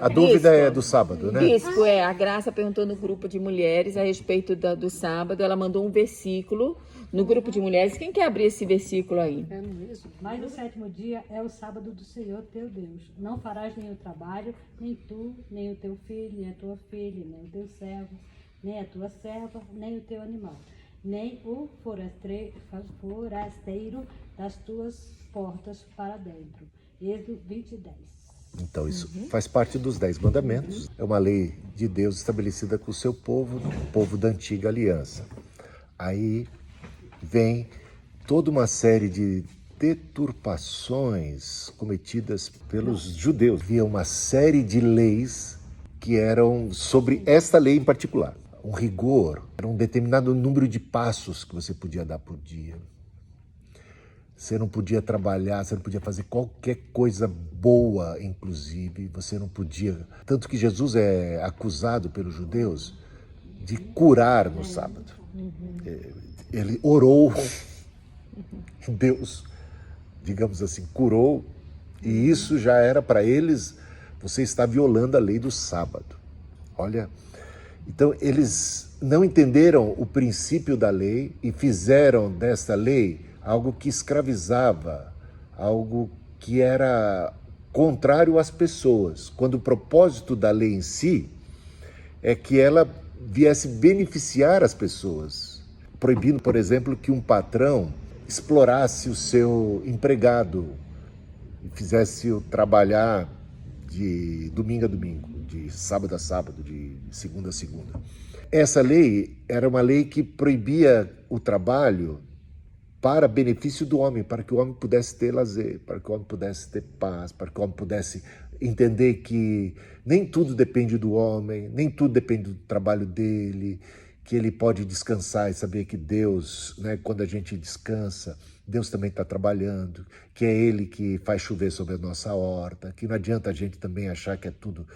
A dúvida é do sábado, né? Bispo, a Graça perguntou no grupo de mulheres a respeito do sábado. Ela mandou um versículo no grupo de mulheres. Quem quer abrir esse versículo aí? Mas no sétimo dia é o sábado do Senhor teu Deus. Não farás nenhum trabalho, nem tu, nem o teu filho, nem a tua filha, nem o teu servo, nem a tua serva, nem o teu animal, nem o forasteiro das tuas portas para dentro. Êxodo 20:10. Então isso faz parte dos 10 mandamentos. É uma lei de Deus estabelecida com o seu povo, o povo da antiga aliança. Aí vem toda uma série de deturpações cometidas pelos judeus. Havia uma série de leis que eram sobre esta lei em particular. Um rigor, era um determinado número de passos que você podia dar por dia. Você não podia trabalhar, você não podia fazer qualquer coisa boa, inclusive. Você não podia... Tanto que Jesus é acusado pelos judeus de curar no sábado. Ele orou, Deus, digamos assim, curou, e isso já era para eles, você está violando a lei do sábado. Olha, então eles não entenderam o princípio da lei e fizeram desta lei algo que escravizava, algo que era contrário às pessoas, quando o propósito da lei em si é que ela viesse beneficiar as pessoas, proibindo, por exemplo, que um patrão explorasse o seu empregado e fizesse-o trabalhar de domingo a domingo, de sábado a sábado, de segunda a segunda. Essa lei era uma lei que proibia o trabalho para benefício do homem, para que o homem pudesse ter lazer, para que o homem pudesse ter paz, para que o homem pudesse entender que nem tudo depende do homem, nem tudo depende do trabalho dele, que ele pode descansar e saber que Deus, né, quando a gente descansa, Deus também está trabalhando, que é Ele que faz chover sobre a nossa horta, que não adianta a gente também achar que é tudo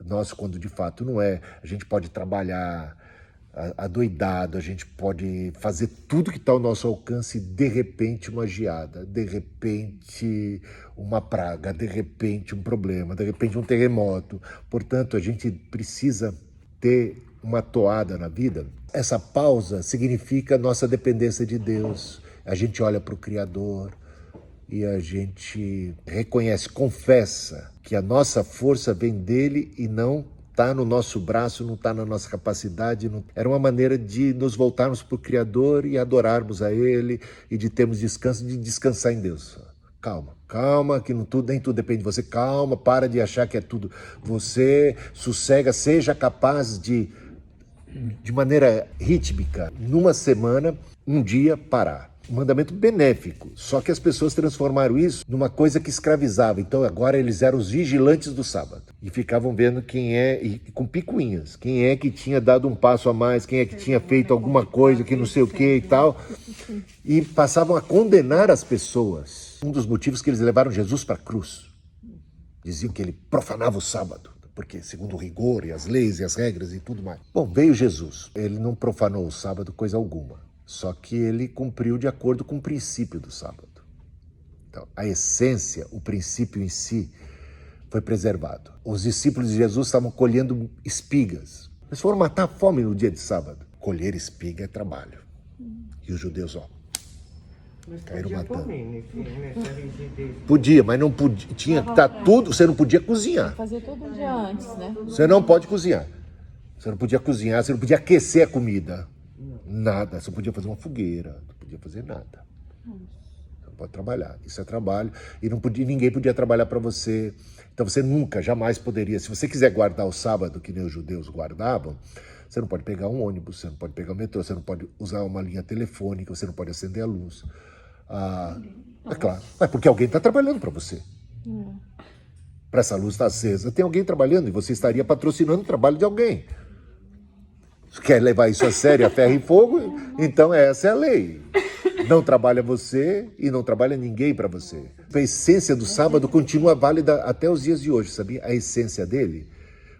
nosso quando de fato não é. A gente pode trabalhar adoidado, a gente pode fazer tudo que está ao nosso alcance e de repente uma geada, de repente uma praga, de repente um problema, de repente um terremoto. Portanto, a gente precisa ter uma toada na vida. Essa pausa significa nossa dependência de Deus. A gente olha para o Criador e a gente reconhece, confessa que a nossa força vem dele e não está no nosso braço, não está na nossa capacidade. Não... Era uma maneira de nos voltarmos para o Criador e adorarmos a Ele e de termos descanso, de descansar em Deus. Calma, calma, que nem tudo depende de você. Calma, para de achar que é tudo. Você sossega, seja capaz de maneira rítmica, numa semana, um dia parar. Um mandamento benéfico, só que as pessoas transformaram isso numa coisa que escravizava. Então agora eles eram os vigilantes do sábado e ficavam vendo quem é, e com picuinhas, quem é que tinha dado um passo a mais, quem é que tinha feito alguma coisa que não sei o que e tal, e passavam a condenar as pessoas. Um dos motivos que eles levaram Jesus para a cruz, diziam que ele profanava o sábado, porque segundo o rigor e as leis e as regras e tudo mais. Bom, veio Jesus, ele não profanou o sábado coisa alguma. Só que ele cumpriu de acordo com o princípio do sábado. Então, a essência, o princípio em si, foi preservado. Os discípulos de Jesus estavam colhendo espigas. Eles foram matar a fome no dia de sábado. Colher espiga é trabalho. E os judeus, caíram matando. Podia, mas não podia. Tinha que estar tudo. Você não podia cozinhar. Fazer todo um dia antes, né? Você não pode cozinhar. Você não podia cozinhar, você não podia aquecer a comida. Nada, você não podia fazer uma fogueira, não podia fazer nada. Você não pode trabalhar, isso é trabalho, e ninguém podia trabalhar para você. Então você nunca, jamais poderia, se você quiser guardar o sábado, que nem os judeus guardavam, você não pode pegar um ônibus, você não pode pegar o metrô, você não pode usar uma linha telefônica, você não pode acender a luz. É claro, mas porque alguém está trabalhando para você. Para essa luz estar acesa, tem alguém trabalhando e você estaria patrocinando o trabalho de alguém. Quer levar isso a sério, a ferro e fogo? Então essa é a lei. Não trabalha você e não trabalha ninguém para você. A essência do sábado continua válida até os dias de hoje, sabia? A essência dele.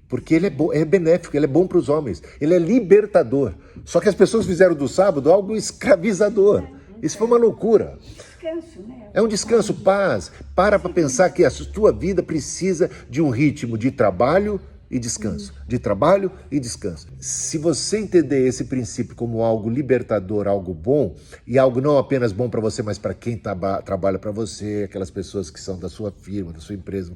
Porque ele é benéfico, ele é bom para os homens. Ele é libertador. Só que as pessoas fizeram do sábado algo escravizador. Isso foi uma loucura. descanso, né? É um descanso, paz. Para pensar que a tua vida precisa de um ritmo de trabalho e descanso. De trabalho e descanso. Se você entender esse princípio como algo libertador, algo bom, e algo não apenas bom para você, mas para quem trabalha para você, aquelas pessoas que são da sua firma, da sua empresa,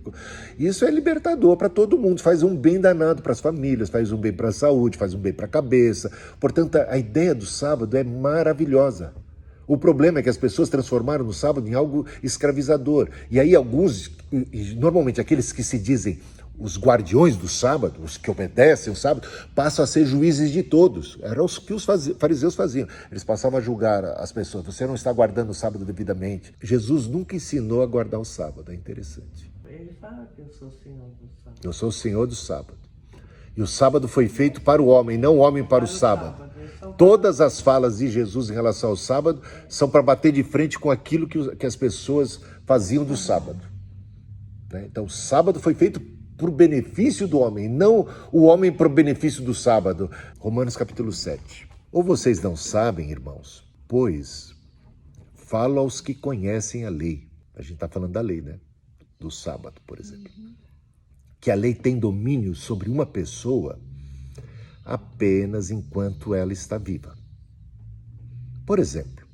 isso é libertador para todo mundo. Faz um bem danado para as famílias, faz um bem para a saúde, faz um bem para a cabeça. Portanto, a ideia do sábado é maravilhosa. O problema é que as pessoas transformaram no sábado em algo escravizador. E aí alguns, normalmente aqueles que se dizem os guardiões do sábado, os que obedecem o sábado, passam a ser juízes de todos. Era o que os fariseus faziam. Eles passavam a julgar as pessoas. Você não está guardando o sábado devidamente. Jesus nunca ensinou a guardar o sábado. É interessante. Ele fala que eu sou o Senhor do sábado. Eu sou o Senhor do sábado. E o sábado foi feito para o homem, não o homem para o sábado. Todas as falas de Jesus em relação ao sábado são para bater de frente com aquilo que as pessoas faziam do sábado. Então, o sábado foi feito por benefício do homem, não o homem para o benefício do sábado. Romanos capítulo 7. Ou vocês não sabem, irmãos, pois falo aos que conhecem a lei. A gente está falando da lei, né? Do sábado, por exemplo. Que a lei tem domínio sobre uma pessoa apenas enquanto ela está viva. Por exemplo,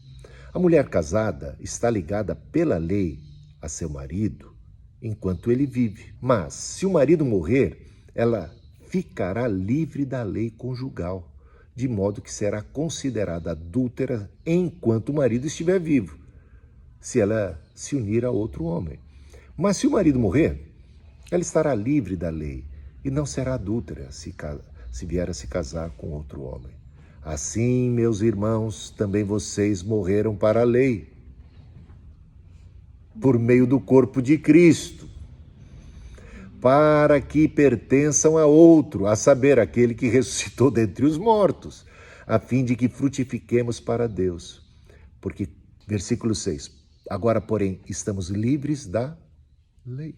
a mulher casada está ligada pela lei a seu marido enquanto ele vive. Mas, se o marido morrer, ela ficará livre da lei conjugal, de modo que será considerada adúltera enquanto o marido estiver vivo, se ela se unir a outro homem. Mas se o marido morrer, ela estará livre da lei e não será adúltera se vier a se casar com outro homem. Assim, meus irmãos, também vocês morreram para a lei, por meio do corpo de Cristo, para que pertençam a outro, a saber, aquele que ressuscitou dentre os mortos, a fim de que frutifiquemos para Deus. Porque, versículo 6, agora, porém, estamos livres da lei,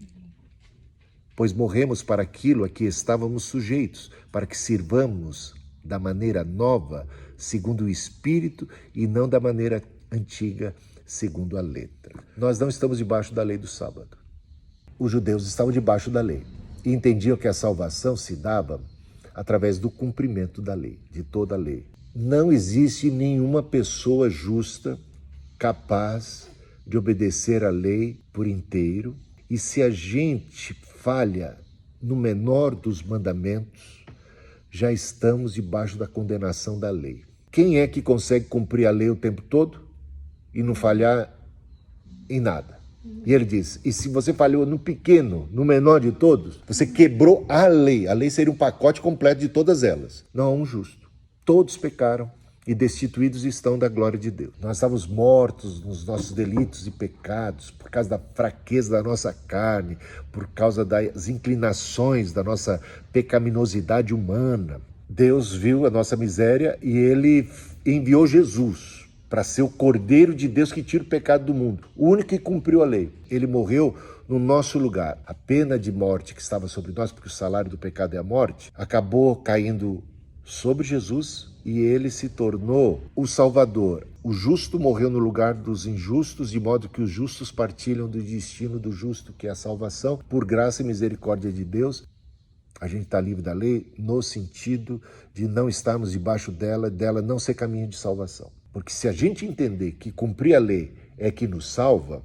pois morremos para aquilo a que estávamos sujeitos, para que sirvamos da maneira nova, segundo o Espírito, e não da maneira antiga, segundo a letra. Nós não estamos debaixo da lei do sábado. Os judeus estavam debaixo da lei e entendiam que a salvação se dava através do cumprimento da lei, de toda a lei. Não existe nenhuma pessoa justa capaz de obedecer a lei por inteiro, e se a gente falha no menor dos mandamentos, já estamos debaixo da condenação da lei. Quem é que consegue cumprir a lei o tempo todo e não falhar em nada? E ele diz, e se você falhou no pequeno, no menor de todos, você quebrou a lei. A lei seria um pacote completo de todas elas. Não há um justo. Todos pecaram e destituídos estão da glória de Deus. Nós estávamos mortos nos nossos delitos e pecados, por causa da fraqueza da nossa carne, por causa das inclinações da nossa pecaminosidade humana. Deus viu a nossa miséria e ele enviou Jesus para ser o Cordeiro de Deus que tira o pecado do mundo. O único que cumpriu a lei. Ele morreu no nosso lugar. A pena de morte que estava sobre nós, porque o salário do pecado é a morte, acabou caindo sobre Jesus e ele se tornou o Salvador. O justo morreu no lugar dos injustos, de modo que os justos partilham do destino do justo, que é a salvação. Por graça e misericórdia de Deus, a gente está livre da lei no sentido de não estarmos debaixo dela não ser caminho de salvação. Porque se a gente entender que cumprir a lei é que nos salva,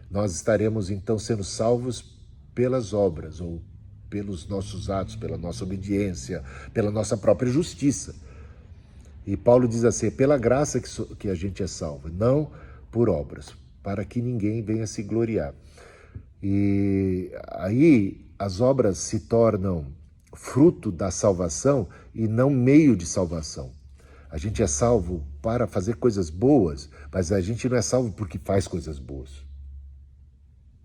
nós estaremos então sendo salvos pelas obras, ou pelos nossos atos, pela nossa obediência, pela nossa própria justiça. E Paulo diz assim, é pela graça que a gente é salvo, não por obras, para que ninguém venha se gloriar. E aí as obras se tornam fruto da salvação e não meio de salvação. A gente é salvo para fazer coisas boas, mas a gente não é salvo porque faz coisas boas.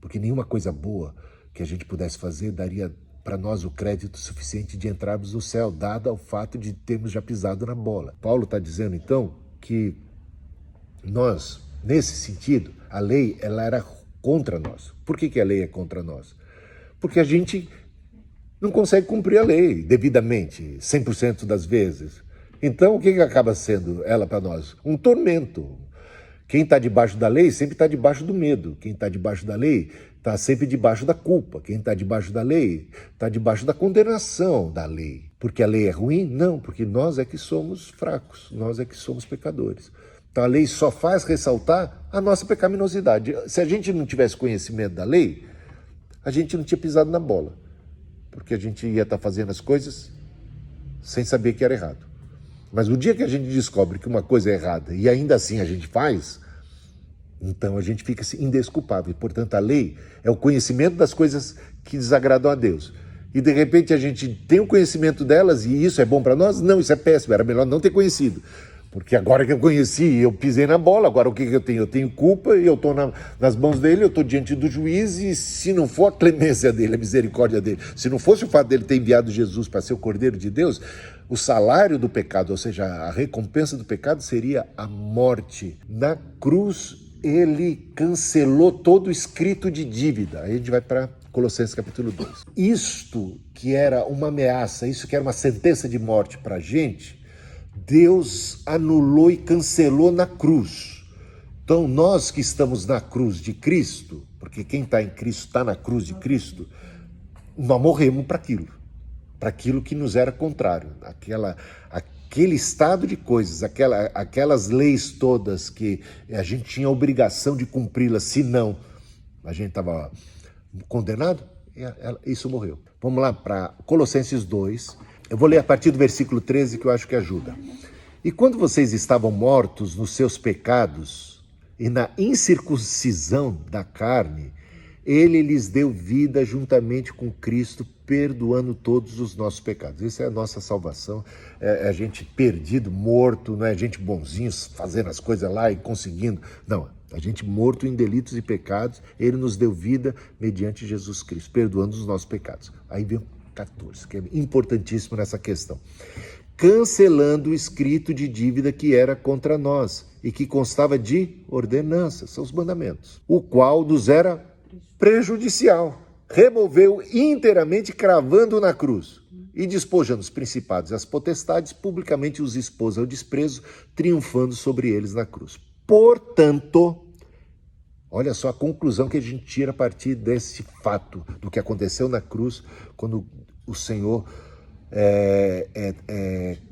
Porque nenhuma coisa boa que a gente pudesse fazer daria para nós o crédito suficiente de entrarmos no céu, dado ao fato de termos já pisado na bola. Paulo está dizendo, então, que nós, nesse sentido, a lei ela era contra nós. Por que a lei é contra nós? Porque a gente não consegue cumprir a lei devidamente, 100% das vezes. Então, o que acaba sendo ela para nós? Um tormento Quem está debaixo da lei sempre está debaixo do medo. Quem está debaixo da lei está sempre debaixo da culpa. Quem está debaixo da lei está debaixo da condenação da lei. Porque a lei é ruim? Não, porque nós é que somos fracos, nós é que somos pecadores. Então a lei só faz ressaltar a nossa pecaminosidade. Se a gente não tivesse conhecimento da lei, a gente não tinha pisado na bola. Porque a gente ia estar fazendo as coisas sem saber que era errado. Mas o dia que a gente descobre que uma coisa é errada e ainda assim a gente faz, então a gente fica indesculpável. Portanto, a lei é o conhecimento das coisas que desagradam a Deus. E de repente a gente tem o conhecimento delas e isso é bom para nós? Não, isso é péssimo, era melhor não ter conhecido. Porque agora que eu conheci, eu pisei na bola, agora o que eu tenho? Eu tenho culpa e eu estou nas mãos dele, eu estou diante do juiz e se não for a clemência dele, a misericórdia dele, se não fosse o fato dele ter enviado Jesus para ser o Cordeiro de Deus, o salário do pecado, ou seja, a recompensa do pecado seria a morte. Na cruz, ele cancelou todo o escrito de dívida. Aí a gente vai para Colossenses capítulo 2. Isto que era uma ameaça, isso que era uma sentença de morte para a gente, Deus anulou e cancelou na cruz. Então nós que estamos na cruz de Cristo, porque quem está em Cristo está na cruz de Cristo, nós morremos para aquilo que nos era contrário, aquele estado de coisas, aquelas leis todas que a gente tinha a obrigação de cumpri-las, senão a gente estava condenado, isso morreu. Vamos lá para Colossenses 2, eu vou ler a partir do versículo 13 que eu acho que ajuda. E quando vocês estavam mortos nos seus pecados e na incircuncisão da carne, ele lhes deu vida juntamente com Cristo, perdoando todos os nossos pecados. Isso é a nossa salvação, é a gente perdido, morto, não é a gente bonzinhos fazendo as coisas lá e conseguindo. Não, a gente morto em delitos e pecados, ele nos deu vida mediante Jesus Cristo, perdoando os nossos pecados. Aí vem o 14, que é importantíssimo nessa questão. Cancelando o escrito de dívida que era contra nós e que constava de ordenanças, são os mandamentos, o qual nos era prejudicial. Removeu inteiramente, cravando na cruz e despojando os principados e as potestades, publicamente os expôs ao desprezo, triunfando sobre eles na cruz. Portanto, olha só a conclusão que a gente tira a partir desse fato, do que aconteceu na cruz, quando o Senhor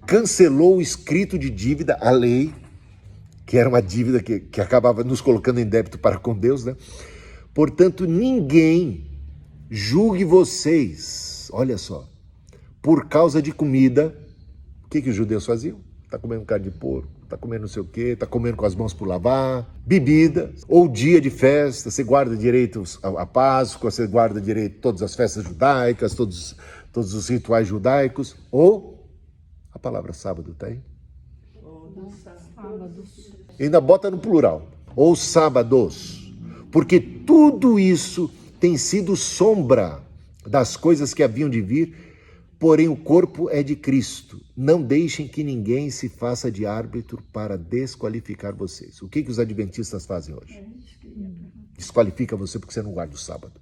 cancelou o escrito de dívida, a lei, que era uma dívida que acabava nos colocando em débito para com Deus, né? Portanto, ninguém julgue vocês, olha só, por causa de comida. O que os judeus faziam? Está comendo carne de porco, está comendo não sei o quê, está comendo com as mãos por lavar, bebida, ou dia de festa, você guarda direito a Páscoa, você guarda direito todas as festas judaicas, todos os rituais judaicos, ou a palavra sábado está aí? Sábados. Ainda bota no plural, ou sábados, porque tudo isso tem sido sombra das coisas que haviam de vir, porém o corpo é de Cristo. Não deixem que ninguém se faça de árbitro para desqualificar vocês. O que os adventistas fazem hoje? Desqualifica você porque você não guarda o sábado.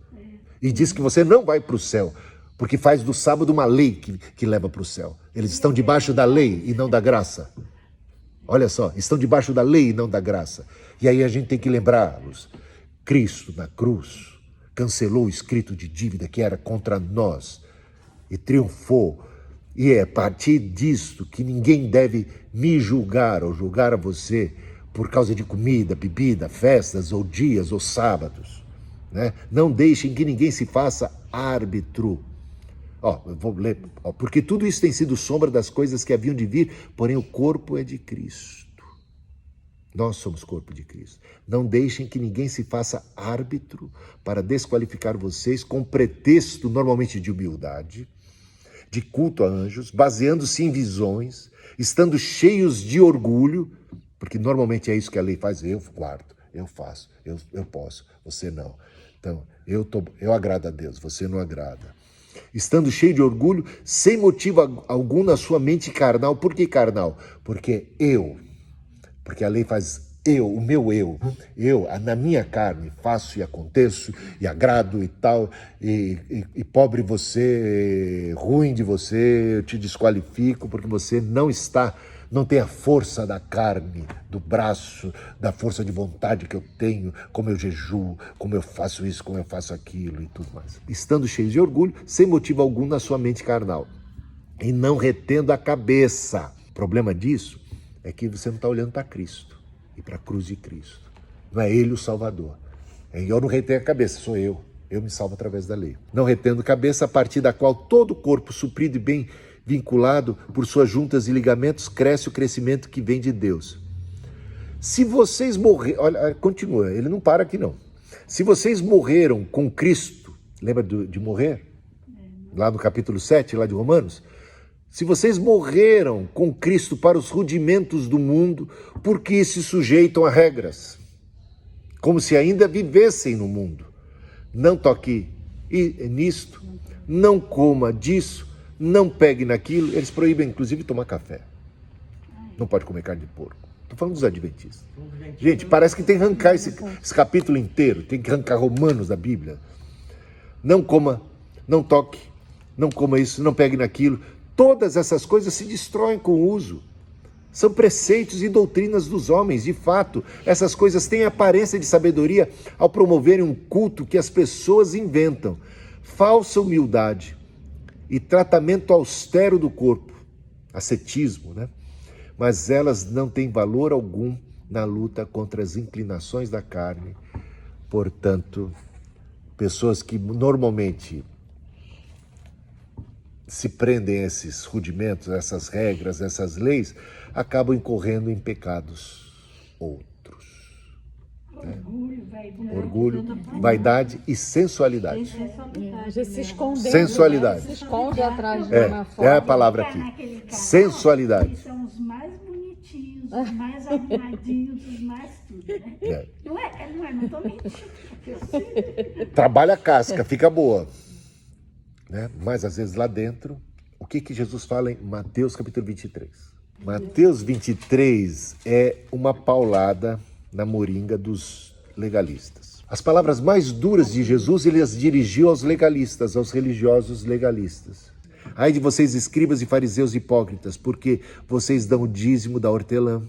E diz que você não vai para o céu, porque faz do sábado uma lei que leva para o céu. Eles estão debaixo da lei e não da graça. Olha só, estão debaixo da lei e não da graça. E aí a gente tem que lembrá-los. Cristo na cruz cancelou o escrito de dívida que era contra nós e triunfou. E é a partir disto que ninguém deve me julgar ou julgar a você por causa de comida, bebida, festas ou dias ou sábados, né? Não deixem que ninguém se faça árbitro. Eu vou ler. Porque tudo isso tem sido sombra das coisas que haviam de vir, porém o corpo é de Cristo. Nós somos corpo de Cristo. Não deixem que ninguém se faça árbitro para desqualificar vocês com pretexto normalmente de humildade, de culto a anjos, baseando-se em visões, estando cheios de orgulho, porque normalmente é isso que a lei faz. Eu guardo, eu faço, eu posso, você não. Então, eu agrado a Deus, você não agrada. Estando cheio de orgulho, sem motivo algum na sua mente carnal. Por que carnal? Porque a lei faz o meu eu, na minha carne, faço e aconteço, e agrado e tal, e pobre você, ruim de você, eu te desqualifico, porque você não está não tem a força da carne, do braço, da força de vontade que eu tenho, como eu jejuo, como eu faço isso, como eu faço aquilo e tudo mais. Estando cheios de orgulho, sem motivo algum na sua mente carnal, e não retendo a cabeça. O problema disso é que você não está olhando para Cristo e para a cruz de Cristo. Não é Ele o Salvador. Eu não retenho a cabeça, sou eu. Eu me salvo através da lei. Não retendo a cabeça, a partir da qual todo o corpo, suprido e bem vinculado por suas juntas e ligamentos, cresce o crescimento que vem de Deus. Se vocês morreram... Olha, continua, ele não para aqui não. Se vocês morreram com Cristo, lembra de morrer? Lá no capítulo 7, lá de Romanos? Se vocês morreram com Cristo para os rudimentos do mundo, por que se sujeitam a regras? Como se ainda vivessem no mundo. Não toque nisto, não coma disso, não pegue naquilo. Eles proíbem, inclusive, tomar café. Não pode comer carne de porco. Estou falando dos adventistas. Gente, parece que tem que arrancar esse capítulo inteiro. Tem que arrancar Romanos da Bíblia. Não coma, não toque, não coma isso, não pegue naquilo. Todas essas coisas se destroem com o uso. São preceitos e doutrinas dos homens. De fato, essas coisas têm aparência de sabedoria ao promoverem um culto que as pessoas inventam. Falsa humildade e tratamento austero do corpo. Ascetismo, né? Mas elas não têm valor algum na luta contra as inclinações da carne. Portanto, pessoas que normalmente se prendem a esses rudimentos, a essas regras, a essas leis, acabam incorrendo em pecados outros. Orgulho, vaidade e sensualidade. A gente se esconde. Sensualidade. Se esconde atrás de uma foto. É a palavra aqui. Sensualidade. Eles são os mais bonitinhos, os mais arrumadinhos, os mais tudo, né? É. Não é, não estou mentindo. Trabalha a casca, fica boa. Né? Mas às vezes lá dentro, o que Jesus fala em Mateus capítulo 23? Mateus 23 é uma paulada na moringa dos legalistas. As palavras mais duras de Jesus ele as dirigiu aos legalistas, aos religiosos legalistas. Ai de vocês, escribas e fariseus hipócritas, porque vocês dão o dízimo da hortelã,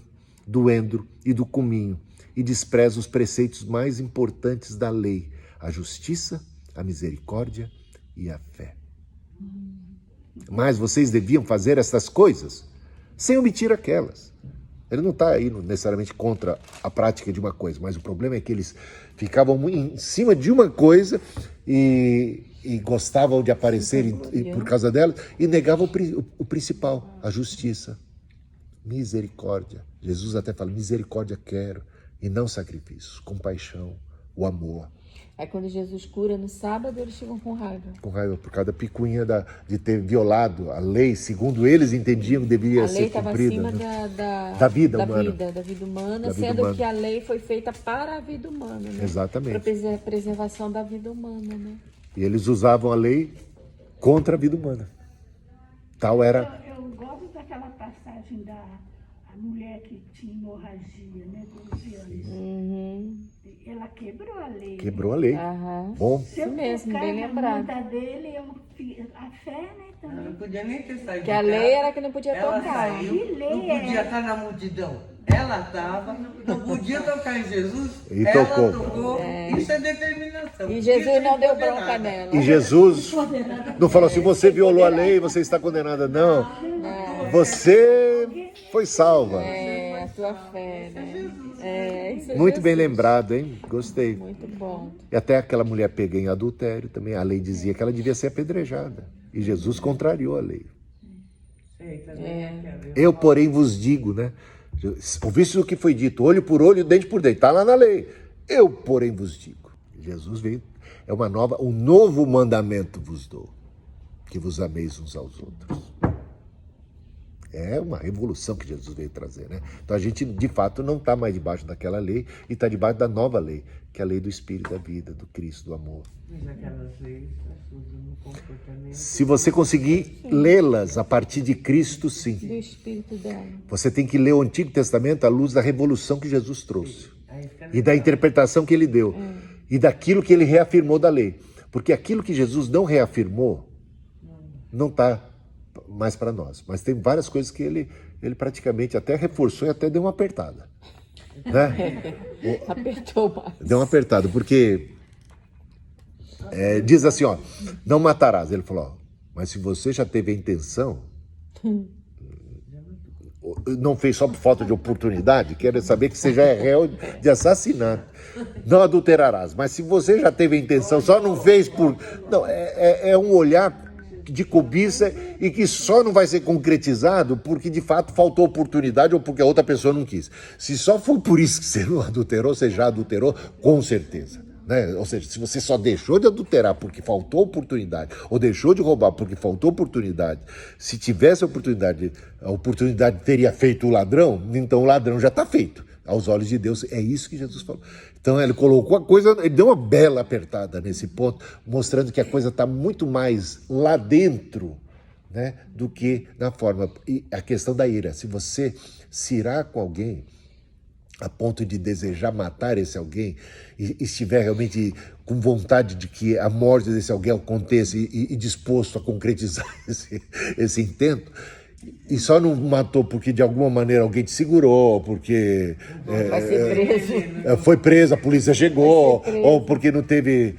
do endro e do cominho, e desprezam os preceitos mais importantes da lei, a justiça, a misericórdia e a fé. Mas vocês deviam fazer essas coisas sem omitir aquelas. Ele não está aí necessariamente contra a prática de uma coisa, mas o problema é que eles ficavam em cima de uma coisa e gostavam de aparecer por causa dela e negavam o principal, a justiça, misericórdia. Jesus até fala, misericórdia quero e não sacrifícios, compaixão, o amor. Aí quando Jesus cura no sábado, eles ficam com raiva. Com raiva por causa da picuinha de ter violado a lei, segundo eles entendiam que deveria ser cumprida. A lei estava acima né? da vida humana, sendo que a lei foi feita para a vida humana. Né? Exatamente. Para a preservação da vida humana. Né? E eles usavam a lei contra a vida humana. Tal era... Eu gosto daquela passagem da mulher que tinha hemorragia, né, 12 anos. Uhum. Ela quebrou a lei. Quebrou a lei. Aham. Bom. Se eu Isso mesmo, tocar bem na lembrado. manta dele, a fé, né, Ela também. não podia nem ter saído. Que a de lei casa. era que não podia Ela tocar. saiu, Que lei não é podia estar na multidão. Ela estava, não podia tocar em Jesus. E ela tocou. tocou. Isso é determinação. E Isso Jesus é não deu empoderada. bronca nela. E Jesus não falou assim, você violou a lei, você está condenada. Não. Você foi salva. É, a tua fé, né? É, isso é Muito bem Jesus. lembrado, hein? Gostei. Muito bom. E até aquela mulher pega em adultério também. A lei dizia que ela devia ser apedrejada. E Jesus contrariou a lei. Sei, também Eu, porém, vos digo, né? Ouviste o que foi dito, olho por olho, dente por dente. Está lá na lei. Eu, porém, vos digo. Jesus veio, um novo mandamento vos dou, que vos ameis uns aos outros. É uma revolução que Jesus veio trazer, né? Então a gente, de fato, não está mais debaixo daquela lei e está debaixo da nova lei, que é a lei do Espírito da vida, do Cristo, do amor. Mas aquelas leis ajudam no comportamento. Se você conseguir lê-las a partir de Cristo, sim. Do espírito dela. Você tem que ler o Antigo Testamento à luz da revolução que Jesus trouxe. Aí fica E da interpretação que ele deu. E daquilo que ele reafirmou da lei. Porque aquilo que Jesus não reafirmou, não está mais para nós. Mas tem várias coisas que ele praticamente até reforçou e até deu uma apertada. Né? Apertou mais. Deu uma apertada, porque diz assim, ó, não matarás. Ele falou, ó, mas se você já teve a intenção, não fez só por falta de oportunidade, quero saber que você já é réu de assassinato. Não adulterarás. Mas se você já teve a intenção, só não fez por... Não, é um olhar de cobiça e que só não vai ser concretizado porque de fato faltou oportunidade ou porque a outra pessoa não quis. Se só foi por isso que você não adulterou, você já adulterou, com certeza. Né? Ou seja, se você só deixou de adulterar porque faltou oportunidade, ou deixou de roubar porque faltou oportunidade, se tivesse a oportunidade teria feito o ladrão, então o ladrão já está feito. Aos olhos de Deus, é isso que Jesus falou. Então ele colocou a coisa, ele deu uma bela apertada nesse ponto, mostrando que a coisa está muito mais lá dentro, né, do que na forma. E a questão da ira, se você se irar com alguém a ponto de desejar matar esse alguém e estiver realmente com vontade de que a morte desse alguém aconteça e disposto a concretizar esse intento, e só não matou porque de alguma maneira alguém te segurou, porque Vai ser preso. foi preso, a polícia chegou, ou porque não teve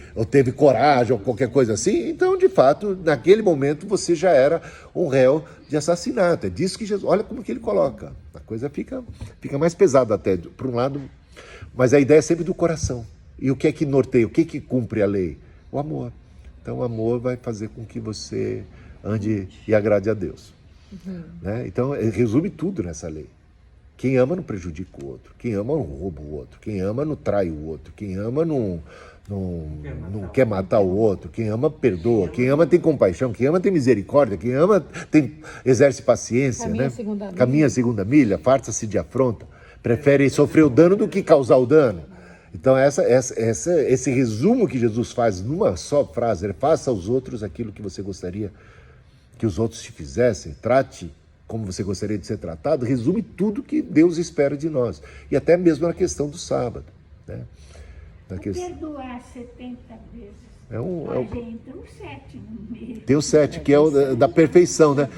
coragem, ou qualquer coisa assim, então de fato, naquele momento você já era um réu de assassinato. É disso que Jesus, olha como que ele coloca, a coisa fica mais pesada até, por um lado, mas a ideia é sempre do coração. E o que é que norteia, o que é que cumpre a lei? O amor. Então o amor vai fazer com que você ande e agrade a Deus. Né? Então, ele resume tudo nessa lei. Quem ama não prejudica o outro. Quem ama não rouba o outro. Quem ama não trai o outro. Quem ama não quer matar o outro. Quem ama perdoa. Quem ama tem compaixão. Quem ama tem misericórdia. Quem ama exerce paciência. Caminha né? a segunda milha. Caminha a segunda milha. Farta-se de afronta. Prefere sofrer o dano do que causar o dano. Então, esse resumo que Jesus faz numa só frase, ele faça aos outros aquilo que você gostaria que os outros te fizessem, trate como você gostaria de ser tratado, resume tudo que Deus espera de nós. E até mesmo na questão do sábado. Né? Perdoar 70 vezes. Entra o 7 no meio. Tem o 7, que é o da perfeição, né?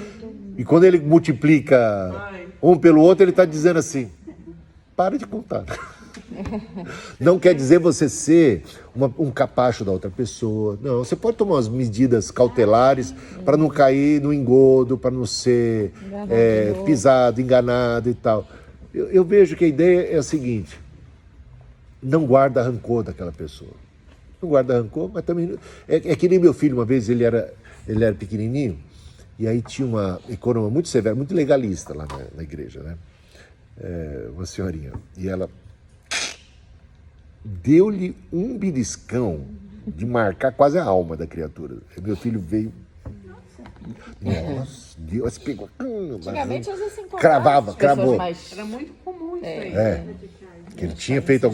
E quando ele multiplica um pelo outro, ele está dizendo assim, para de contar. Não quer dizer você ser um capacho da outra pessoa. Não, você pode tomar umas medidas cautelares para não cair no engodo, para não ser pisado, enganado e tal. Eu vejo que a ideia é a seguinte, não guarda rancor daquela pessoa. Não guarda rancor, mas também... É que nem meu filho, uma vez, ele era pequenininho, e aí tinha uma econômica muito severa, muito legalista lá na igreja, né? Uma senhorinha. E ela deu-lhe um beliscão de marcar quase a alma da criatura. Meu filho veio... Nossa, Deus, pegou... Antigamente, às vezes, se encontrava cravava, as pessoas cravou. mais... Era muito comum isso aí. Que ele tinha feito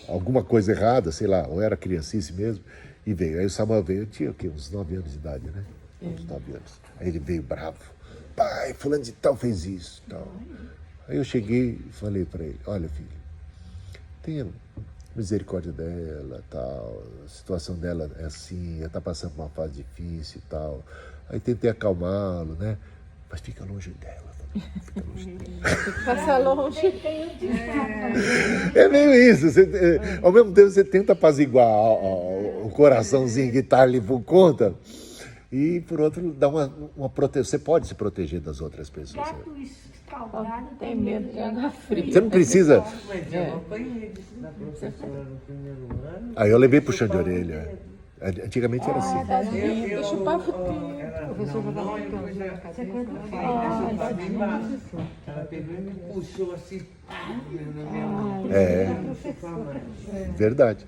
alguma coisa errada, sei lá, ou era criancice mesmo, e veio. Aí o Samuel veio, eu tinha o quê? Uns 9 anos de idade, né? Uns 9 anos. Aí ele veio bravo. Pai, fulano de tal fez isso, tal. Aí eu cheguei e falei para ele, olha, filho, tenha misericórdia dela, tal, a situação dela é assim, ela está passando por uma fase difícil e tal. Aí tentei acalmá-lo, né? Mas fica longe dela. Fica longe dela. Passa longe. É meio isso. Ao mesmo tempo você tenta apaziguar o coraçãozinho que está ali por conta e, por outro, dá uma proteção. Você pode se proteger das outras pessoas. Gato escaldado Tem medo de água fria. Você não precisa... Mas eu apanhei disso da professora no primeiro ano. Aí eu levei puxão de orelha. Antigamente era assim. Eu chupava o dedo. Ela pegou e me puxou assim. Verdade.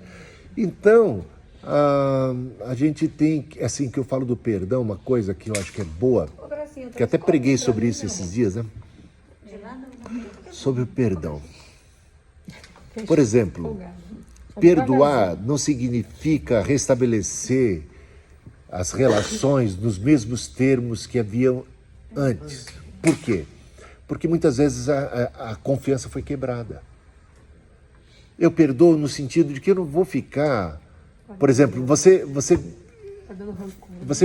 Então, a gente tem, assim, que eu falo do perdão, uma coisa que eu acho que é boa, que até preguei sobre isso esses dias, né? Sobre o perdão. Por exemplo, perdoar não significa restabelecer as relações nos mesmos termos que haviam antes. Por quê? Porque muitas vezes a confiança foi quebrada. Eu perdoo no sentido de que eu não vou ficar... Por exemplo, você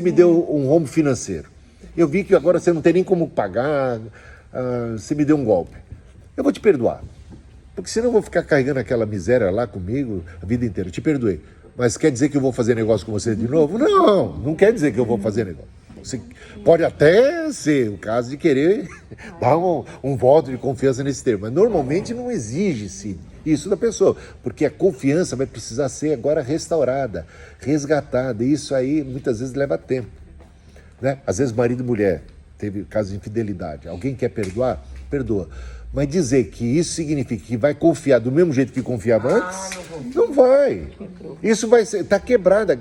me deu um rombo financeiro. Eu vi que agora você não tem nem como pagar, você me deu um golpe. Eu vou te perdoar. Porque senão eu vou ficar carregando aquela miséria lá comigo a vida inteira. Eu te perdoei. Mas quer dizer que eu vou fazer negócio com você de novo? Não, não quer dizer que eu vou fazer negócio. Você pode até ser o caso de querer dar um voto de confiança nesse termo, mas normalmente não exige-se isso da pessoa, porque a confiança vai precisar ser agora restaurada, resgatada, e isso aí muitas vezes leva tempo, né? Às vezes marido e mulher teve caso de infidelidade, alguém quer perdoar? Perdoa. Mas dizer que isso significa que vai confiar do mesmo jeito que confiava antes, não vai. Isso vai ser, está quebrada.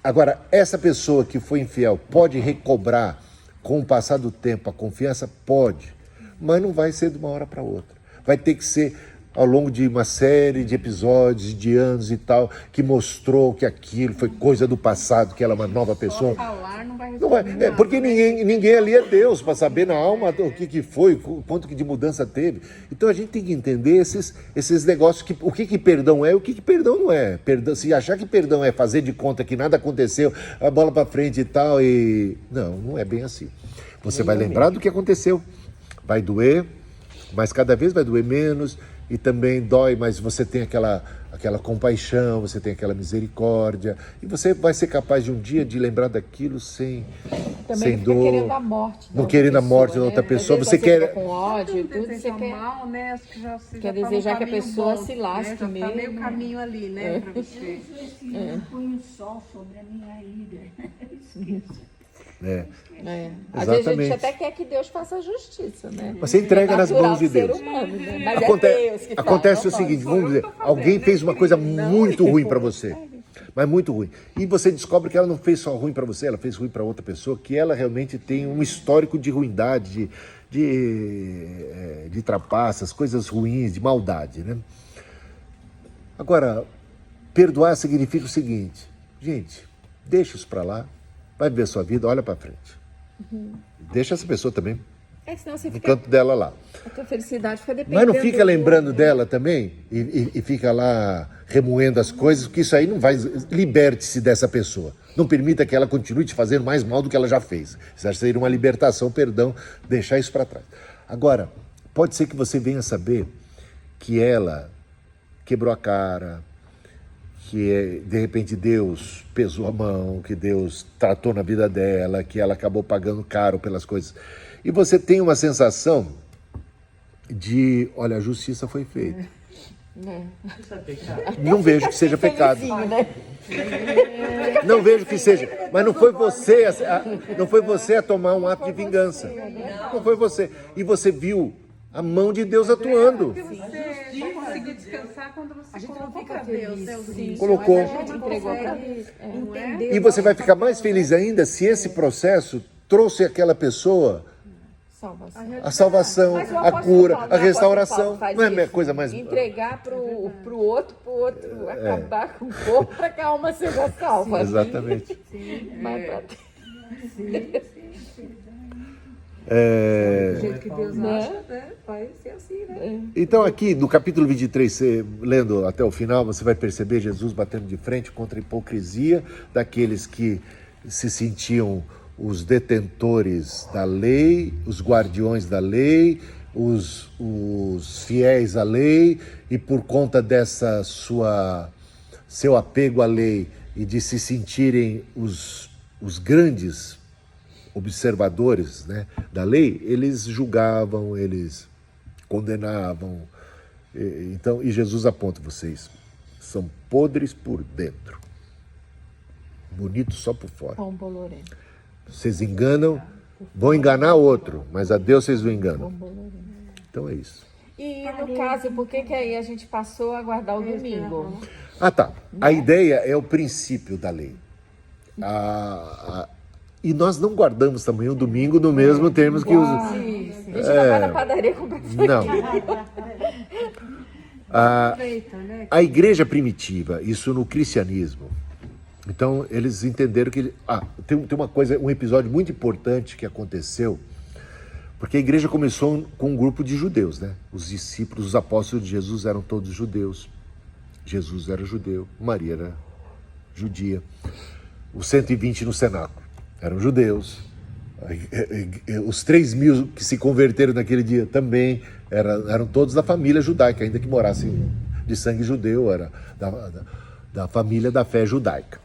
Agora, essa pessoa que foi infiel pode recobrar com o passar do tempo a confiança? Pode, mas não vai ser de uma hora para outra. Vai ter que ser ao longo de uma série de episódios, de anos e tal, que mostrou que aquilo foi coisa do passado, que ela é uma nova pessoa. Falar não vai Não vai, resolver nada. porque ninguém ali é Deus para saber na alma o que foi, quanto que de mudança teve. Então a gente tem que entender esses negócios, o que perdão é e o que perdão não é. Perdão, se achar que perdão é fazer de conta que nada aconteceu, a bola para frente e tal, não é bem assim. Você vai lembrar do que aconteceu, vai doer, mas cada vez vai doer menos. E também dói, mas você tem aquela compaixão, você tem aquela misericórdia, e você vai ser capaz de um dia de lembrar daquilo sem Também fica dor, querendo a morte. não querendo a morte da outra Às pessoa. vezes Você quer fica com ódio, tudo você Desejar quer. mal, né? Acho que você Quer já tá no desejar que a caminho pessoa bom, se lasque né? Já mesmo. tá meio caminho ali, né, pra você. Esse ano põe o sol sobre a minha ira. Esqueço. né? Às vezes a gente Exatamente. até quer que Deus faça justiça, né? Mas você entrega nas Natural mãos de do ser Deus. humano, né? Mas Aconte- é Deus que faz, Acontece não o seguinte, nós. vamos dizer, alguém fez uma coisa muito ruim para você, mas muito ruim. E você descobre que ela não fez só ruim para você, ela fez ruim para outra pessoa, que ela realmente tem um histórico de ruindade, de trapaças, coisas ruins, de maldade, né? Agora, perdoar significa o seguinte, gente, deixa isso para lá, vai viver a sua vida, olha para frente. Deixa essa pessoa também Senão você no fica, canto dela lá. a tua felicidade fica dependendo. Mas não fica lembrando dela também e fica lá remoendo as coisas, porque isso aí não vai... Liberte-se dessa pessoa. Não permita que ela continue te fazendo mais mal do que ela já fez. Isso seria uma libertação, perdão, deixar isso para trás. Agora, pode ser que você venha saber que ela quebrou a cara, que de repente Deus pesou a mão, que Deus tratou na vida dela, que ela acabou pagando caro pelas coisas. E você tem uma sensação de, olha, a justiça foi feita. Não vejo que seja pecado. Não vejo que seja. Mas não foi você a tomar um ato de vingança. Não foi você. E você viu a mão de Deus atuando. Você só conseguiu descansar quando você colocou pra Deus, né? Os riscos. Colocou. A gente entregou pra Deus. Entendeu? E você vai ficar mais feliz ainda se esse processo trouxe àquela pessoa Salvação. a salvação, Mas o a apóstolo cura, Paulo, a né? O restauração. apóstolo Paulo Não é faz a isso. coisa mais... Entregar pro outro acabar com o corpo para que a alma seja salva. Exatamente. Mas pra... Do jeito que Deus acha, né? Vai ser assim, né? Então aqui no capítulo 23, você, lendo até o final, você vai perceber Jesus batendo de frente contra a hipocrisia daqueles que se sentiam os detentores da lei, os guardiões da lei, os fiéis à lei, e por conta dessa seu apego à lei e de se sentirem os grandes observadores, né, da lei, eles julgavam, eles condenavam. E Jesus aponta: vocês são podres por dentro, bonitos só por fora. Pão bolorento. Vocês enganam, vão enganar outro, mas a Deus vocês não enganam. Então é isso. E no caso, por que aí a gente passou a guardar o domingo? Ah, tá. A ideia é o princípio da lei. E nós não guardamos também o domingo no mesmo termos que os... A gente não vai na padaria comprar Não. Feita, né? A igreja primitiva, isso no cristianismo, então eles entenderam que... tem uma coisa, um episódio muito importante que aconteceu, porque a igreja começou com um grupo de judeus, né? Os discípulos, os apóstolos de Jesus eram todos judeus. Jesus era judeu, Maria era judia. Os 120 no cenáculo eram judeus. Os 3.000 que se converteram naquele dia também eram todos da família judaica, ainda que morassem de sangue judeu, era da família da fé judaica.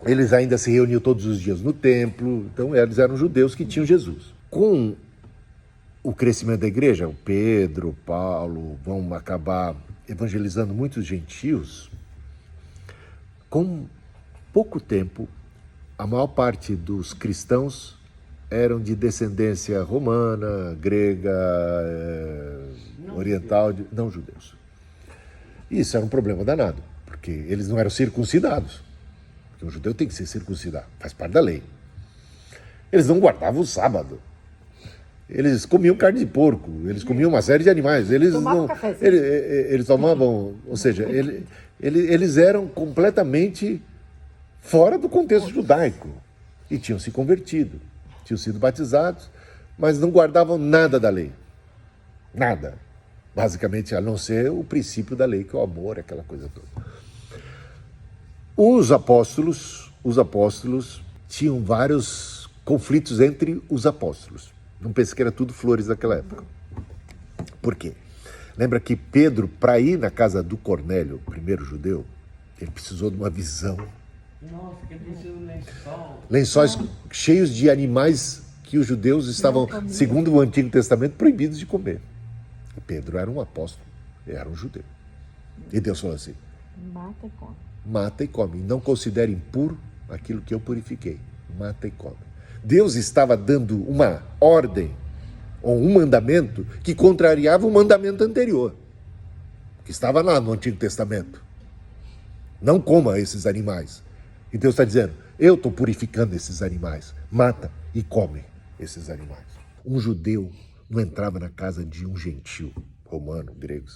Eles ainda se reuniam todos os dias no templo, então eles eram judeus que tinham Jesus. Com o crescimento da igreja, o Pedro, o Paulo vão acabar evangelizando muitos gentios. Com pouco tempo, a maior parte dos cristãos eram de descendência romana, grega, oriental, não judeus. E isso era um problema danado, porque eles não eram circuncidados. Porque o judeu tem que ser circuncidado, faz parte da lei. Eles não guardavam o sábado. Eles comiam carne de porco, eles comiam uma série de animais. Eles tomavam, ou seja, eles eram completamente fora do contexto judaico. E tinham se convertido, tinham sido batizados, mas não guardavam nada da lei. Nada. Basicamente, a não ser o princípio da lei, que é o amor, aquela coisa toda. Os apóstolos tinham vários conflitos entre os apóstolos. Não pense que era tudo flores naquela época. Por quê? Lembra que Pedro, para ir na casa do Cornélio, o primeiro judeu, ele precisou de uma visão. Nossa, que preciso de lençol. Lençóis cheios de animais que os judeus estavam, segundo o Antigo Testamento, proibidos de comer. E Pedro era um apóstolo, era um judeu. E Deus falou assim: Mata e come. Mata e come. Não considere impuro aquilo que eu purifiquei. Mata e come. Deus estava dando uma ordem ou um mandamento que contrariava o mandamento anterior, que estava lá no Antigo Testamento. Não coma esses animais. E Deus está dizendo: eu estou purificando esses animais. Mata e come esses animais. Um judeu não entrava na casa de um gentil, romano, grego,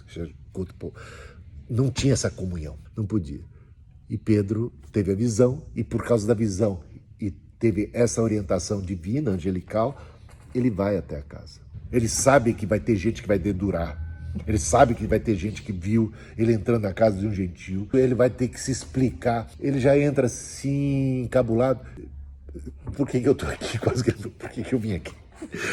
não tinha essa comunhão, não podia. E Pedro teve a visão, e por causa da visão, e teve essa orientação divina, angelical, ele vai até a casa. Ele sabe que vai ter gente que vai dedurar. Ele sabe que vai ter gente que viu ele entrando na casa de um gentil. Ele vai ter que se explicar. Ele já entra assim, encabulado. Por que eu estou aqui? Por que eu vim aqui?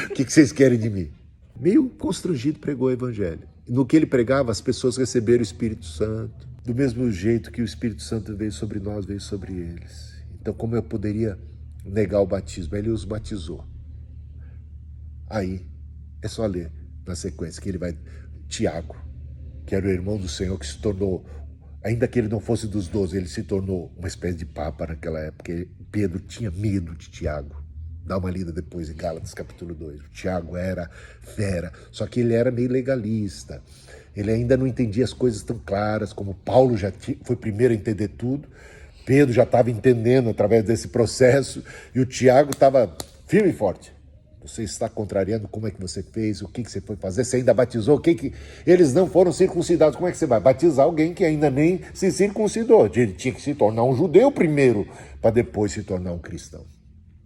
O que vocês querem de mim? Meio constrangido, pregou o evangelho. No que ele pregava, as pessoas receberam o Espírito Santo. Do mesmo jeito que o Espírito Santo veio sobre nós, veio sobre eles. Então, como eu poderia negar o batismo? Ele os batizou. Aí, é só ler na sequência que ele vai... Tiago, que era o irmão do Senhor, que se tornou, ainda que ele não fosse dos 12, ele se tornou uma espécie de papa naquela época. Pedro tinha medo de Tiago. Dá uma lida depois em Gálatas capítulo 2. O Tiago era fera, só que ele era meio legalista. Ele ainda não entendia as coisas tão claras, como Paulo já foi primeiro a entender tudo. Pedro já estava entendendo através desse processo, e o Tiago estava firme e forte. Você está contrariando como é que você fez, o que você foi fazer, você ainda batizou, eles não foram circuncidados, como é que você vai batizar alguém que ainda nem se circuncidou? Ele tinha que se tornar um judeu primeiro, para depois se tornar um cristão.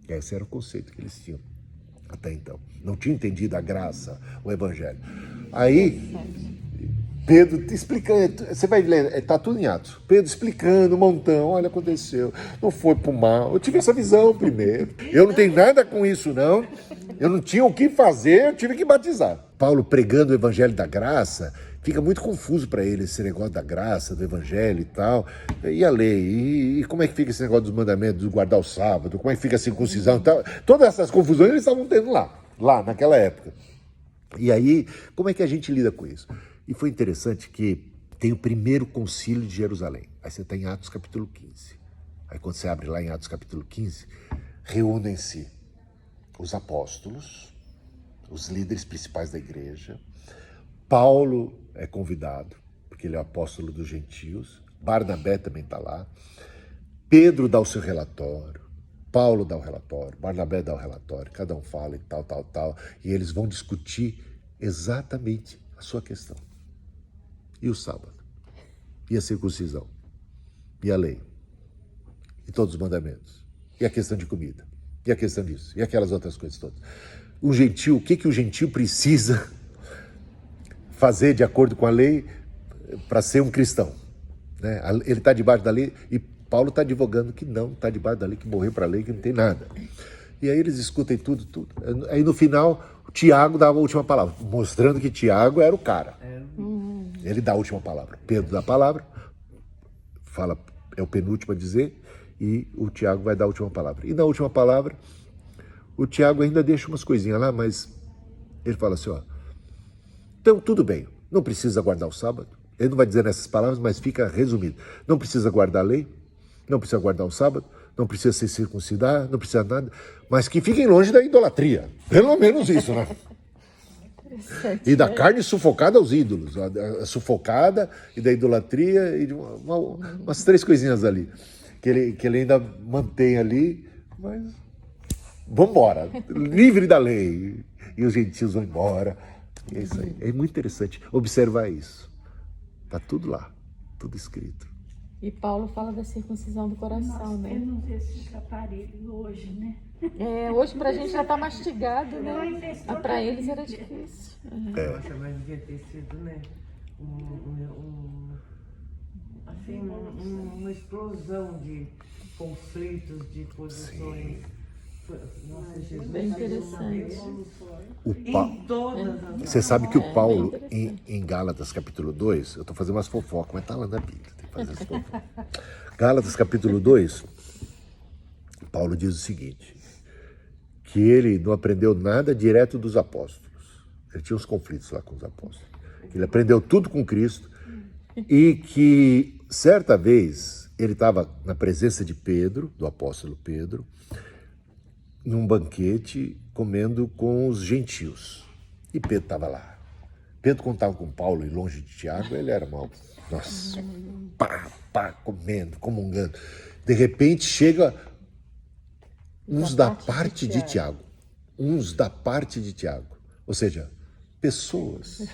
Esse era o conceito que eles tinham até então. Não tinham entendido a graça, o evangelho. Aí, Pedro explicando, você vai ler, está tudo em Atos. Pedro explicando um montão, olha, aconteceu, não foi pro mal. Eu tive essa visão primeiro. Eu não tenho nada com isso, não. Eu não tinha o que fazer, eu tive que batizar. Paulo pregando o evangelho da graça, fica muito confuso para ele esse negócio da graça, do evangelho e tal. E a lei? E como é que fica esse negócio dos mandamentos, de guardar o sábado? Como é que fica a circuncisão e tal? Todas essas confusões eles estavam tendo lá naquela época. E aí, como é que a gente lida com isso? E foi interessante que tem o primeiro concílio de Jerusalém. Aí você está em Atos capítulo 15. Aí quando você abre lá em Atos capítulo 15, reúnem-se os apóstolos, os líderes principais da igreja. Paulo é convidado, porque ele é o apóstolo dos gentios. Barnabé também está lá. Pedro dá o seu relatório. Paulo dá o relatório. Barnabé dá o relatório. Cada um fala e tal. E eles vão discutir exatamente a sua questão. E o sábado? E a circuncisão? E a lei? E todos os mandamentos? E a questão de comida? E a questão disso? E aquelas outras coisas todas? O gentil, o que o gentil precisa fazer de acordo com a lei para ser um cristão? Né? Ele está debaixo da lei e Paulo está advogando que não está debaixo da lei, que morreu para a lei, que não tem nada. E aí eles discutem tudo. Aí no final, o Tiago dava a última palavra, mostrando que Tiago era o cara. Ele dá a última palavra. Pedro dá a palavra, fala, é o penúltimo a dizer, e o Tiago vai dar a última palavra. E na última palavra, o Tiago ainda deixa umas coisinhas lá, mas ele fala assim, ó, então tudo bem, não precisa guardar o sábado. Ele não vai dizer nessas palavras, mas fica resumido. Não precisa guardar a lei, não precisa guardar o sábado, não precisa se circuncidar, não precisa nada, mas que fiquem longe da idolatria. Pelo menos isso, né? E da carne sufocada aos ídolos, a sufocada e da idolatria, e umas 3 coisinhas ali, que ele ainda mantém ali, mas vamos embora, livre da lei. E os gentios vão embora. E é isso aí. É muito interessante observar isso. Está tudo lá, tudo escrito. E Paulo fala da circuncisão do coração, Nós né? temos esse aparelho hoje, né? Hoje pra gente já tá mastigado, né? Mas pra eles era difícil. Nossa, mas devia ter sido, né? Uma explosão de conflitos, de posições. Nossa, Jesus. Bem interessante. Em todas as. Você sabe que o Paulo, em Gálatas capítulo 2, eu estou fazendo umas fofocas, mas está lá na Bíblia, tem que fazer as fofocas. Gálatas capítulo 2, Paulo diz o seguinte, que ele não aprendeu nada direto dos apóstolos. Ele tinha uns conflitos lá com os apóstolos. Ele aprendeu tudo com Cristo e que, certa vez, ele estava na presença de Pedro, do apóstolo Pedro, num banquete, comendo com os gentios. E Pedro estava lá. Pedro, quando estava com Paulo e longe de Tiago, ele era mal. Nossa, pá, comendo, comungando. De repente, chega uns da parte de Tiago. Uns da parte de Tiago. Ou seja, pessoas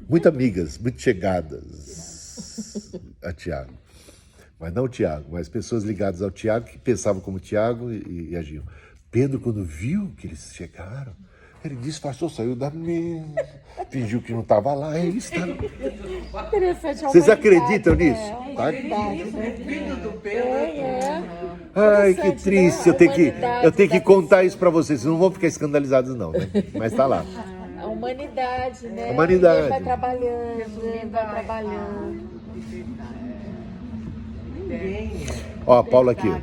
muito amigas, muito chegadas a Tiago. Mas não o Tiago, mas pessoas ligadas ao Tiago que pensavam como Tiago e agiam. Pedro, quando viu que eles chegaram, ele disfarçou, saiu da mesa, fingiu que não estava lá. Ele está... Interessante. Vocês acreditam nisso? Filho do Pedro. Ai, que triste. Eu tenho que contar isso para vocês. Vocês não vão ficar escandalizados, não, né? Mas está lá. A humanidade, né? A humanidade. Ele vai trabalhando. Ó, Paulo aqui. Ó.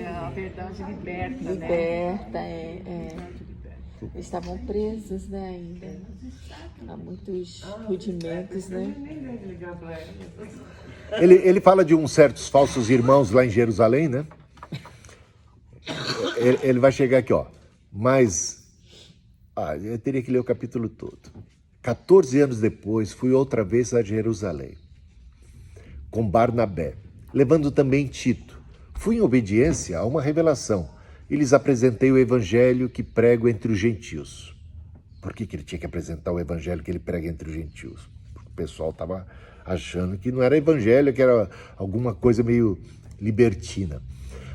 A verdade liberta, né? Liberta, Eles estavam presos, né, ainda. Há muitos rudimentos, né? Ele fala de uns certos falsos irmãos lá em Jerusalém, né? Ele vai chegar aqui, ó. Mas, eu teria que ler o capítulo todo. 14 anos depois, fui outra vez a Jerusalém, com Barnabé, levando também Tito. Fui em obediência a uma revelação e lhes apresentei o evangelho que prego entre os gentios. Por que ele tinha que apresentar o evangelho que ele prega entre os gentios? Porque o pessoal estava achando que não era evangelho, que era alguma coisa meio libertina.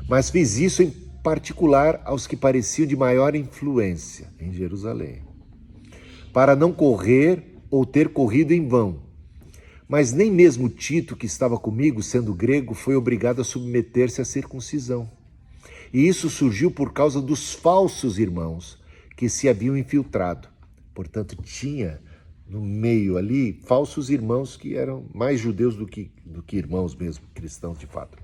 Mas fiz isso em particular aos que pareciam de maior influência em Jerusalém, para não correr ou ter corrido em vão. Mas nem mesmo Tito, que estava comigo, sendo grego, foi obrigado a submeter-se à circuncisão. E isso surgiu por causa dos falsos irmãos que se haviam infiltrado. Portanto, tinha no meio ali falsos irmãos que eram mais judeus do que irmãos mesmo, cristãos de fato.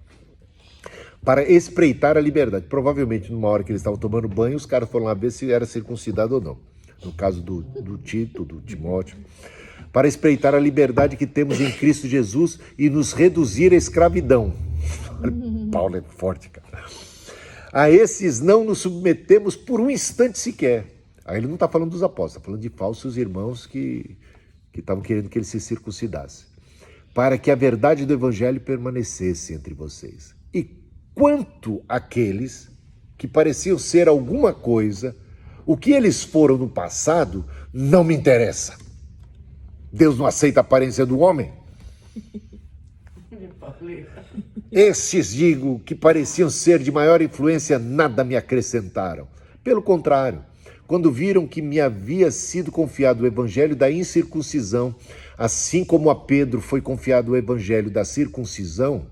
Para espreitar a liberdade. Provavelmente, numa hora que eles estavam tomando banho, os caras foram lá ver se era circuncidado ou não. No caso do Tito, do Timóteo. Para espreitar a liberdade que temos em Cristo Jesus e nos reduzir à escravidão. Paulo é forte, cara. A esses não nos submetemos por um instante sequer. Aí ele não está falando dos apóstolos, está falando de falsos irmãos que estavam querendo que ele se circuncidasse. Para que a verdade do evangelho permanecesse entre vocês. E quanto àqueles que pareciam ser alguma coisa, o que eles foram no passado não me interessa. Deus não aceita a aparência do homem. Esses, digo, que pareciam ser de maior influência, nada me acrescentaram. Pelo contrário, quando viram que me havia sido confiado o evangelho da incircuncisão, assim como a Pedro foi confiado o evangelho da circuncisão,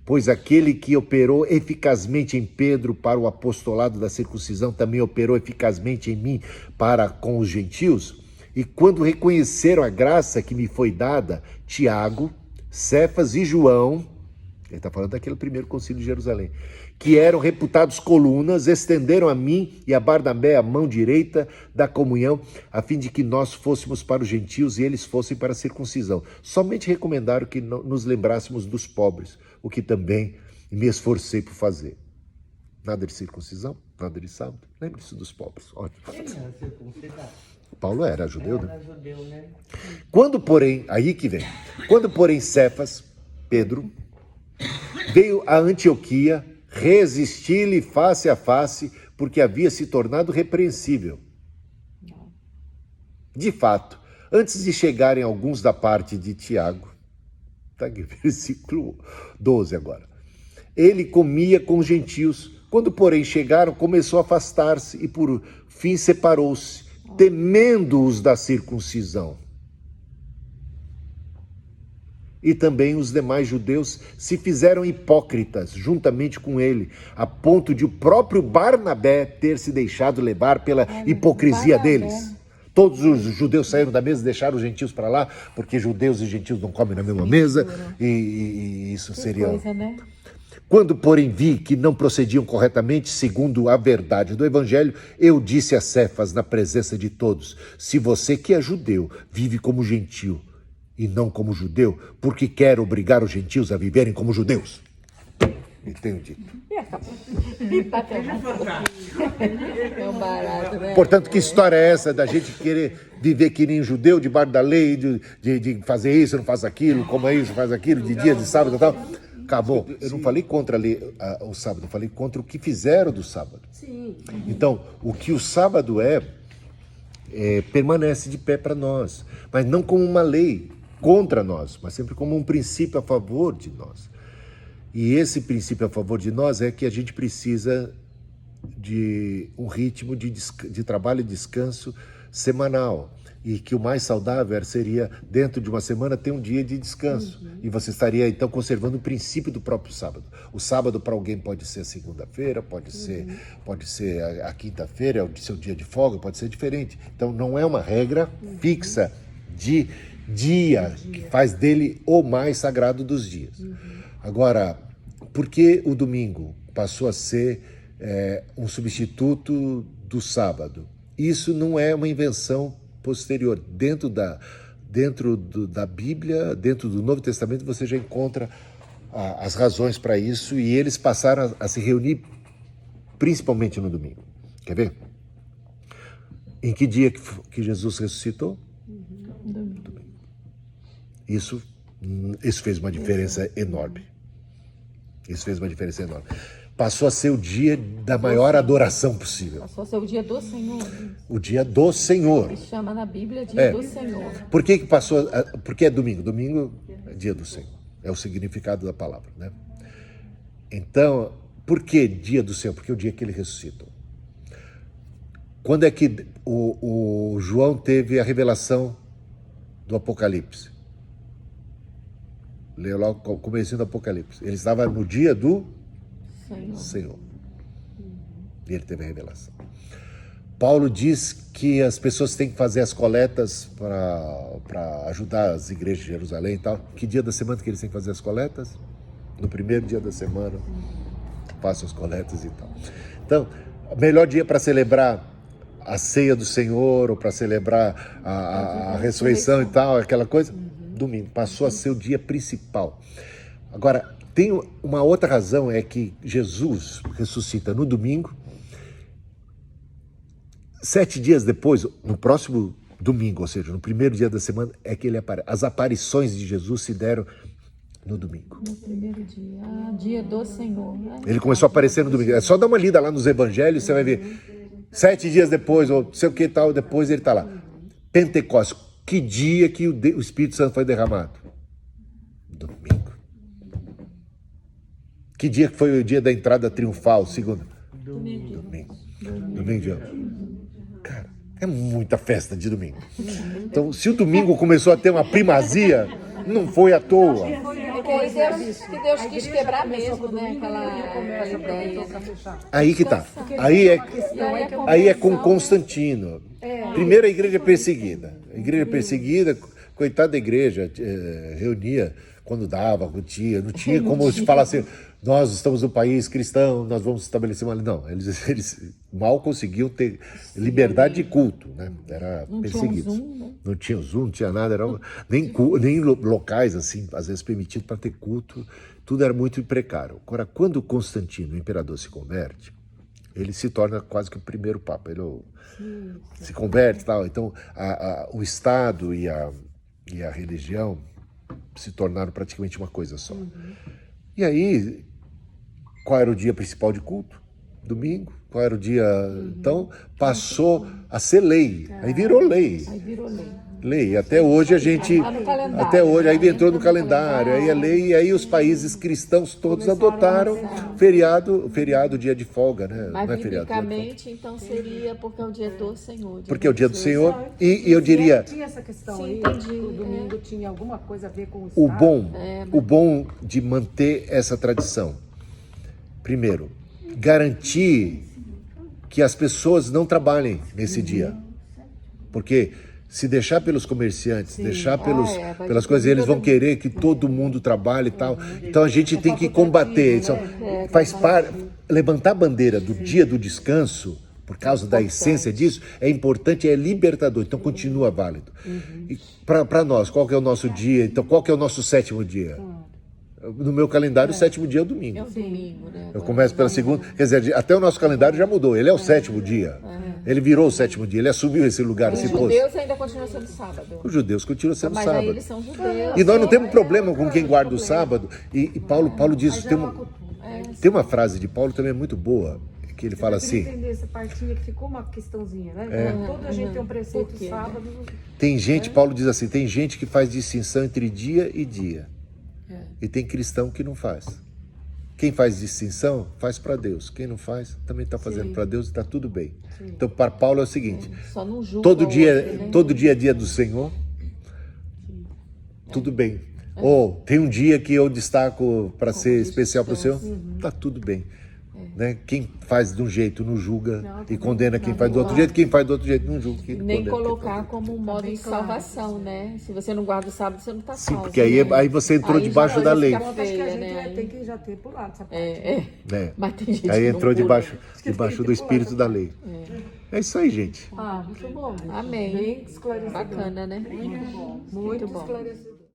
Pois aquele que operou eficazmente em Pedro para o apostolado da circuncisão também operou eficazmente em mim para com os gentios. E quando reconheceram a graça que me foi dada, Tiago, Cefas e João, ele está falando daquele primeiro concílio de Jerusalém, que eram reputados colunas, estenderam a mim e a Barnabé a mão direita da comunhão, a fim de que nós fôssemos para os gentios e eles fossem para a circuncisão. Somente recomendaram que nos lembrássemos dos pobres, o que também me esforcei por fazer. Nada de circuncisão, nada de sábado. Lembre-se dos pobres. Ótimo. Ele era circuncidado. Paulo era judeu, né? Era judeu, né? Quando, porém, aí que vem, quando, porém, Cefas, Pedro, veio a Antioquia, resisti-lhe face a face, porque havia se tornado repreensível. De fato, antes de chegarem alguns da parte de Tiago, está aqui, versículo 12 agora, ele comia com os gentios. Quando, porém, chegaram, começou a afastar-se e, por fim, separou-se, temendo-os da circuncisão. E também os demais judeus se fizeram hipócritas juntamente com ele, a ponto de o próprio Barnabé ter se deixado levar pela hipocrisia deles. Todos os judeus saíram da mesa e deixaram os gentios para lá, porque judeus e gentios não comem na mesma mesa, e isso seria... Coisa, né? Quando, porém, vi que não procediam corretamente segundo a verdade do Evangelho, eu disse a Cefas na presença de todos: se você que é judeu vive como gentio e não como judeu, porque quer obrigar os gentios a viverem como judeus? E tenho dito. É um barato, né? Portanto, que história é essa da gente querer viver que nem judeu, debaixo da lei, de fazer isso, não faz aquilo, como é isso, faz aquilo, de dia, de sábado e tal? Acabou. Eu não falei contra o sábado, eu falei contra o que fizeram do sábado. Sim. Então, o que o sábado permanece de pé para nós, mas não como uma lei contra nós, mas sempre como um princípio a favor de nós. E esse princípio a favor de nós é que a gente precisa de um ritmo de trabalho e descanso semanal. E que o mais saudável seria, dentro de uma semana, ter um dia de descanso. E você estaria, então, conservando o princípio do próprio sábado. O sábado, para alguém, pode ser a segunda-feira, pode ser a quinta-feira, é o seu dia de folga, pode ser diferente. Então, não é uma regra fixa de dia que faz dele o mais sagrado dos dias. Agora, por que o domingo passou a ser um substituto do sábado? Isso não é uma invenção posterior. Dentro da Bíblia, dentro do Novo Testamento, você já encontra as razões para isso, e eles passaram a se reunir principalmente no domingo. Quer ver? Em que dia que Jesus ressuscitou? Domingo. Isso fez uma diferença enorme. Isso fez uma diferença enorme. Passou a ser o dia da maior adoração possível. Passou a ser o dia do Senhor. O dia do Senhor. Que chama na Bíblia dia do Senhor. Por que passou? Porque é domingo. Domingo é dia do Senhor. É o significado da palavra, né? Então, por que dia do Senhor? Porque é o dia que ele ressuscitou. Quando é que o João teve a revelação do Apocalipse? Leu lá o comecinho do Apocalipse. Ele estava no dia do Senhor. E ele teve a revelação. Paulo diz que as pessoas têm que fazer as coletas para ajudar as igrejas de Jerusalém e tal. Que dia da semana que eles têm que fazer as coletas? No primeiro dia da semana, façam as coletas e tal. Então, o melhor dia para celebrar a ceia do Senhor, ou para celebrar a ressurreição e tal, aquela coisa, domingo. Passou a ser o dia principal. Agora, tem uma outra razão, é que Jesus ressuscita no domingo. 7 dias depois, no próximo domingo, ou seja, no primeiro dia da semana, é que ele aparece. As aparições de Jesus se deram no domingo. No primeiro dia, dia do Senhor. Ele começou a aparecer no domingo. É só dar uma lida lá nos evangelhos, você vai ver. 7 dias depois, ou sei o que tal, depois ele está lá. Pentecostes, que dia que o Espírito Santo foi derramado? Domingo. Que dia que foi o dia da entrada triunfal, segundo? Domingo. Domingo de ano. Cara, é muita festa de domingo. Então, se o domingo começou a ter uma primazia, não foi à toa. porque aí Deus quis quebrar mesmo, né? Aquela ideia. Aí que tá. Aí é com Constantino. Primeiro a igreja perseguida. A igreja perseguida, coitada da igreja, reunia quando dava, quando tinha. Não tinha como falar assim, nós estamos no país cristão, nós vamos estabelecer uma... Não, eles mal conseguiam ter liberdade de culto, né? Era perseguidos. Não tinha Zoom, não tinha nada, nem locais, assim, às vezes permitido para ter culto. Tudo era muito precário. Agora, quando Constantino, o imperador, se converte, ele se torna quase que o primeiro papa. Ele se converte e tal. Então, o Estado e a religião se tornaram praticamente uma coisa só. E aí, qual era o dia principal de culto? Domingo. Qual era o dia? Então, passou a ser lei. Aí virou lei. Lei. Até hoje a gente... Até hoje, aí entrou no calendário, aí a lei, e aí os países cristãos todos adotaram feriado, dia de folga, né? Mas não é feriado, biblicamente, então, seria porque é o dia do Senhor. porque é o dia do Senhor, e eu diria, Tinha essa questão Sim, aí, entendi, que o domingo tinha alguma coisa a ver com o o Estado. bom de manter essa tradição, primeiro, garantir que as pessoas não trabalhem nesse dia, porque se deixar pelos comerciantes, deixar pelas coisas, eles vão querer que todo mundo trabalhe e tal. Então a gente tem que combater. Então, faz parte, levantar a bandeira do dia do descanso, por causa da essência disso, é importante, é libertador. Então continua válido. E para nós, qual que é o nosso dia? Então qual que é o nosso sétimo dia? No meu calendário, o sétimo dia é o domingo. É o domingo, né? Eu começo pela segunda, quer dizer, até o nosso calendário já mudou, ele é o sétimo dia. Ele virou o sétimo dia, ele assumiu esse lugar, esse Os posto. judeus ainda continuam sendo sábado. Os judeus continuam sendo Mas aí sábado. eles são judeus. E nós não temos problema com quem guarda o sábado. E Paulo diz, tem uma frase de Paulo também muito boa, que ele fala Eu queria assim, entender essa partinha que ficou uma questãozinha, né? Toda a gente tem um preceito sábado. tem gente, Paulo diz assim, tem gente que faz distinção entre dia e dia. E tem cristão que não faz. Quem faz distinção, faz para Deus. Quem não faz, também está fazendo para Deus e está tudo bem. Então, para Paulo é o seguinte, Só não julga todo o dia, outro, né? todo dia é dia do Senhor, tudo bem. Ou tem um dia que eu destaco para ser especial para o Senhor, está tudo bem. Né? Quem faz de um jeito não julga e condena quem faz do outro jeito, quem faz do outro jeito não julga. Quem Nem condena quem colocar faz. como um modo de salvação, né? Se você não guarda o sábado, você não está Sim, salvo. porque aí, né? aí você entrou Aí debaixo já da coisa lei. fica Acho que a feia, gente né? tem que já ter pulado essa parte. Né? Mas tem gente Aí que não entrou pula. debaixo do espírito da lei. É isso aí, gente. Ah, muito bom. Amém. Bem esclarecedor. Bacana, né? Muito bom. bom. Esclarecedor.